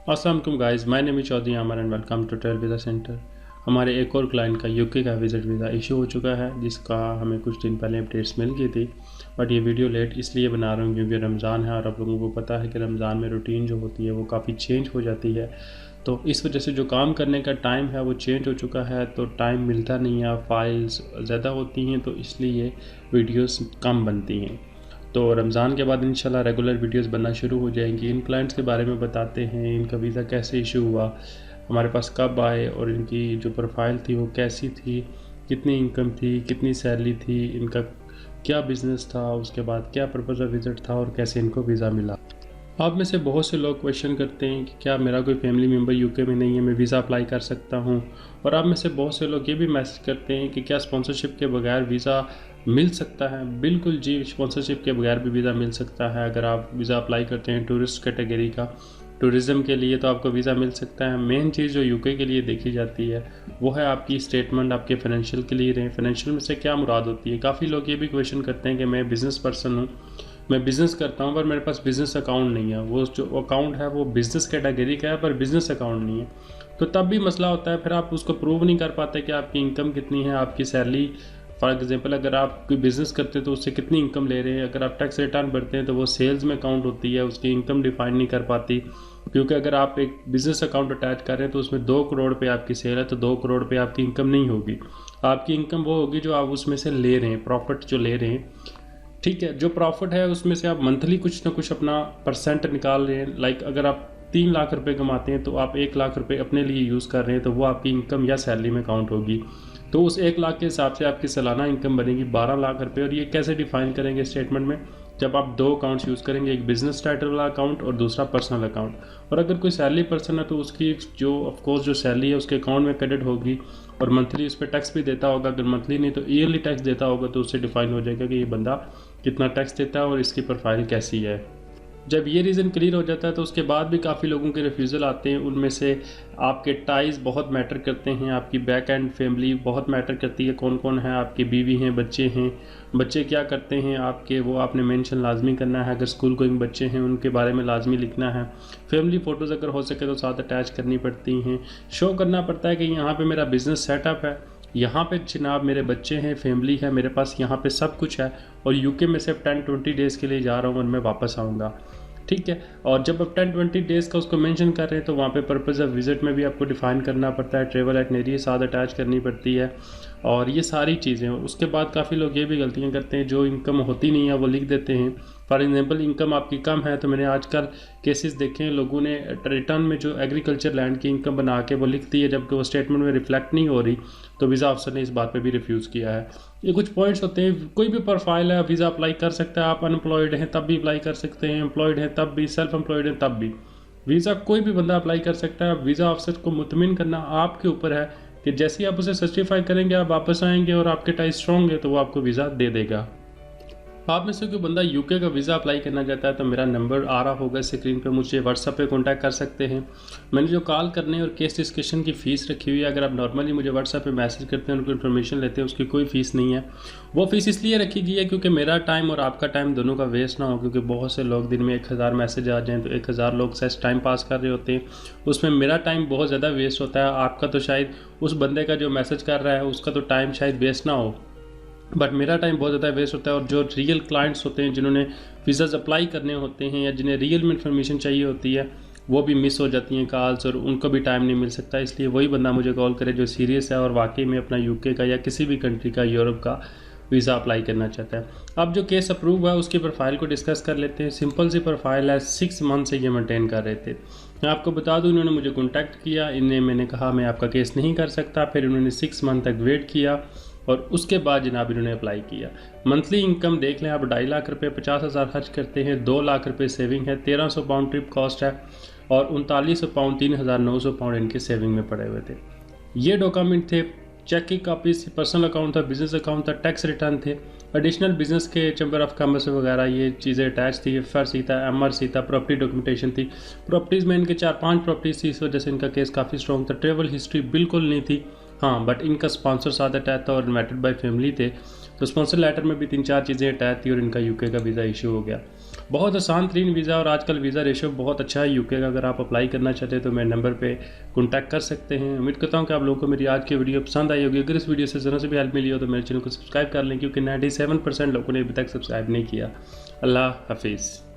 अस्सलाम वालेकुम guys, my name is Chaudhary Aamir and welcome to travel visa centre. हमारे एक और क्लाइंट का यूके का विज़िट वीज़ा इशू हो चुका है, जिसका हमें कुछ दिन पहले अपडेट्स मिल गई थी। बट ये वीडियो लेट इसलिए बना रहा हूँ क्योंकि रमज़ान है और आप लोगों को पता है कि रमज़ान में रूटीन जो होती है वो काफ़ी चेंज हो जाती है। तो इस वजह से जो काम करने का टाइम है वो चेंज हो चुका है, तो टाइम मिलता नहीं है, फाइल्स ज़्यादा होती हैं, तो इसलिए वीडियोस कम बनती हैं। तो रमज़ान के बाद इंशाल्लाह रेगुलर वीडियोस बनना शुरू हो जाएंगी। इन क्लाइंट्स के बारे में बताते हैं, इनका वीज़ा कैसे इशू हुआ, हमारे पास कब आए और इनकी जो प्रोफाइल थी वो कैसी थी, कितनी इनकम थी, कितनी सैलरी थी, इनका क्या बिज़नेस था, उसके बाद क्या पर्पज़ ऑफ विज़िट था और कैसे इनको वीज़ा मिला। आप में से बहुत से लोग क्वेश्चन करते हैं कि क्या मेरा कोई फैमिली मेम्बर यूके में नहीं है, मैं वीज़ा अप्लाई कर सकता हूं। और आप में से बहुत से लोग ये भी मैसेज करते हैं कि क्या स्पॉन्सरशिप के बगैर वीज़ा मिल सकता है। बिल्कुल जी, स्पॉन्सरशिप के बगैर भी वीज़ा मिल सकता है। अगर आप वीज़ा अप्लाई करते हैं टूरिस्ट कैटेगरी का, टूरिज़म के लिए, तो आपको वीज़ा मिल सकता है। मेन चीज़ जो यूके के लिए देखी जाती है वो है आपकी स्टेटमेंट, आपके फाइनेंशियल क्लियर हैं। फाइनेंशियल में से क्या मुराद होती है? काफ़ी लोग ये भी क्वेश्चन करते हैं कि मैं बिज़नेस पर्सन हूँ, मैं बिज़नेस करता हूँ, पर मेरे पास बिज़नेस अकाउंट नहीं है। वो जो अकाउंट है वो बिज़नेस कैटेगरी का है पर बिज़नेस अकाउंट नहीं है, तो तब भी मसला होता है। फिर आप उसको प्रूव नहीं कर पाते कि आपकी इनकम कितनी है, आपकी सैलरी। फॉर एग्जांपल अगर आप कोई बिज़नेस करते हैं तो उससे कितनी इनकम ले रहे हैं। अगर आप टैक्स रिटर्न भरते हैं तो वो सेल्स में काउंट होती है, उसकी इनकम डिफाइन नहीं कर पाती। क्योंकि अगर आप एक बिज़नेस अकाउंट अटैच कर रहे हैं तो उसमें 2 करोड़ पे आपकी सेल है, तो 2 करोड़ पे आपकी इनकम नहीं होगी। आपकी इनकम वो होगी जो आप उसमें से ले रहे हैं, प्रॉफिट जो ले रहे हैं। ठीक है, जो प्रॉफिट है उसमें से आप मंथली कुछ ना कुछ अपना परसेंट निकाल रहे हैं। लाइक अगर आप 3 लाख रुपए कमाते हैं तो आप 1 लाख रुपए अपने लिए यूज़ कर रहे हैं, तो वो आपकी इनकम या सैलरी में काउंट होगी। तो उस 1 लाख के हिसाब से आपकी सालाना इनकम बनेगी 12 लाख रुपए। और ये कैसे डिफाइन करेंगे स्टेटमेंट में? जब आप 2 अकाउंट्स यूज़ करेंगे, एक बिजनेस टाइटल वाला अकाउंट और दूसरा पर्सनल अकाउंट। और अगर कोई सैलरी पर्सन है तो उसकी जो ऑफकोर्स जो सैलरी है उसके अकाउंट में क्रेडिट होगी और मंथली उस पर टैक्स भी देता होगा। अगर मंथली नहीं तो ईयरली टैक्स देता होगा, तो उससे डिफाइन हो जाएगा कि ये बंदा कितना टैक्स देता है और इसकी प्रोफाइल कैसी है। जब ये रीज़न क्लियर हो जाता है तो उसके बाद भी काफ़ी लोगों के रिफ्यूज़ल आते हैं। उनमें से आपके टाइज़ बहुत मैटर करते हैं, आपकी बैक एंड फैमिली बहुत मैटर करती है। कौन कौन है आपकी, बीवी हैं, बच्चे हैं, बच्चे क्या करते हैं आपके, वो आपने मेंशन लाजमी करना है। अगर स्कूल गोइंग बच्चे हैं उनके बारे में लाजमी लिखना है। फैमिली फ़ोटोज़ अगर हो सके तो साथ अटैच करनी पड़ती हैं। शो करना पड़ता है कि यहाँ पे मेरा बिज़नेस सेटअप है, यहाँ पे जनाब मेरे बच्चे हैं, फैमिली है, मेरे पास यहाँ पे सब कुछ है और यूके में सिर्फ 10-20 डेज़ के लिए जा रहा हूँ और मैं वापस आऊँगा। ठीक है, और जब आप 10-20 डेज़ का उसको मेंशन कर रहे हैं तो वहाँ पे पर्पज़ ऑफ विज़िट में भी आपको डिफ़ाइन करना पड़ता है, ट्रैवल आइटनरी साथ अटैच करनी पड़ती है और ये सारी चीज़ें। उसके बाद काफ़ी लोग ये भी गलतियाँ करते हैं, जो इनकम होती नहीं है वो लिख देते हैं। फॉर एग्जांपल इनकम आपकी कम है तो मैंने आजकल केसेस देखे हैं, लोगों ने रिटर्न में जो एग्रीकल्चर लैंड की इनकम बना के वो लिख दी है, जबकि वो स्टेटमेंट में रिफ्लेक्ट नहीं हो रही। तो वीज़ा अफसर ने इस बात पे भी रिफ्यूज़ किया है। ये कुछ पॉइंट्स होते हैं। कोई भी प्रोफाइल है, वीज़ा अप्लाई कर सकता है। आप अनएम्प्लॉयड हैं तब भी अप्लाई कर सकते हैं, एम्प्लॉयड हैं तब भी, सेल्फ एम्प्लॉयड हैं तब भी। वीज़ा कोई भी बंदा अप्लाई कर सकता है। वीज़ा अफसर को मुतमिन करना आपके ऊपर है कि जैसे ही आप उसे सर्टिफाई करेंगे, आप वापस आएंगे और आपके टाई स्ट्रॉन्ग है तो वो आपको वीज़ा दे देगा। आप में से कोई बंदा यूके का वीज़ा अप्लाई करना चाहता है तो मेरा नंबर आ रहा होगा स्क्रीन पे, मुझे व्हाट्सएप पे कांटेक्ट कर सकते हैं। मैंने जो कॉल करने और केस डिस्कशन की फ़ीस रखी हुई है, अगर आप नॉर्मली मुझे व्हाट्सएप पे मैसेज करते हैं, उनको इन्फॉर्मेशन लेते हैं, उसकी कोई फ़ीस नहीं है। वो फ़ीस इसलिए रखी गई है क्योंकि मेरा टाइम और आपका टाइम दोनों का वेस्ट ना हो। क्योंकि बहुत से लोग दिन में 1000 मैसेज आ जाएँ तो 1000 लोग सेस टाइम पास कर रहे होते हैं, उसमें मेरा टाइम बहुत ज़्यादा वेस्ट होता है। आपका तो शायद उस बंदे का जो मैसेज कर रहा है उसका तो टाइम शायद वेस्ट ना हो, बट मेरा टाइम बहुत ज़्यादा वेस्ट होता है। और जो रियल क्लाइंट्स होते हैं, जिन्होंने वीज़ाज़ अप्लाई करने होते हैं या जिन्हें रियल में इन्फॉर्मेशन चाहिए होती है, वो भी मिस हो जाती हैं कॉल्स और उनको भी टाइम नहीं मिल सकता। इसलिए वही बंदा मुझे कॉल करे जो सीरियस है और वाकई में अपना यूके का या किसी भी कंट्री का, यूरोप का वीज़ा अप्लाई करना चाहता है। अब जो केस अप्रूव है उसकी प्रोफाइल को डिस्कस कर लेते हैं। सिंपल सी प्रोफाइल है, 6 मंथ से ये मेंटेन कर रहे थे। मैं आपको बता दूं, इन्होंने मुझे कॉन्टैक्ट किया, इन्हें मैंने कहा मैं आपका केस नहीं कर सकता। फिर इन्होंने 6 मंथ तक वेट किया और उसके बाद जनाब इन्होंने अप्लाई किया। मंथली इनकम देख लें आप, 2.5 लाख रुपये, 50,000 खर्च करते हैं, 2 लाख रुपये सेविंग है, 1300 पाउंड ट्रिप कॉस्ट है और 3900 पाउंड, 3900 पाउंड इनके सेविंग में पड़े हुए थे। ये डॉक्यूमेंट थे, चेक की कापीज, पर्सनल अकाउंट था, बिजनेस अकाउंट था, टैक्स रिटर्न थे, एडिशनल बिजनेस के चैम्बर ऑफ कॉमर्स वगैरह ये चीज़ें अटैच थी, FRC था, MRC था, प्रॉपर्टी डॉक्यूमेंटेशन थी। प्रॉपर्टीज़ में इनके 4-5 प्रॉपर्टीज़ थी, इस वजह से इनका केस काफ़ी स्ट्रॉन्ग था। ट्रेवल हिस्ट्री बिल्कुल नहीं थी, हाँ, बट इनका स्पॉन्सर साथ अटैच था और इन्वाइटेड बाय फैमिली थे, तो स्पॉन्सर लेटर में भी 3-4 चीज़ें अटैच थी और इनका यूके का वीज़ा इशू हो गया। बहुत आसान तरीन वीज़ा और आजकल वीज़ा रेशो बहुत अच्छा है यूके का। अगर आप अप्लाई करना चाहते हैं तो मेरे नंबर पे कॉन्टैक्ट कर सकते हैं। उम्मीद करता हूँ कि आप लोगों को मेरी आज की वीडियो पसंद आई होगी। अगर इस वीडियो से ज़रा से भी हेल्प मिली हो तो मेरे चैनल को सब्सक्राइब कर लें, क्योंकि 97% लोगों ने अभी तक सब्सक्राइब नहीं किया। अल्लाह हाफिज़।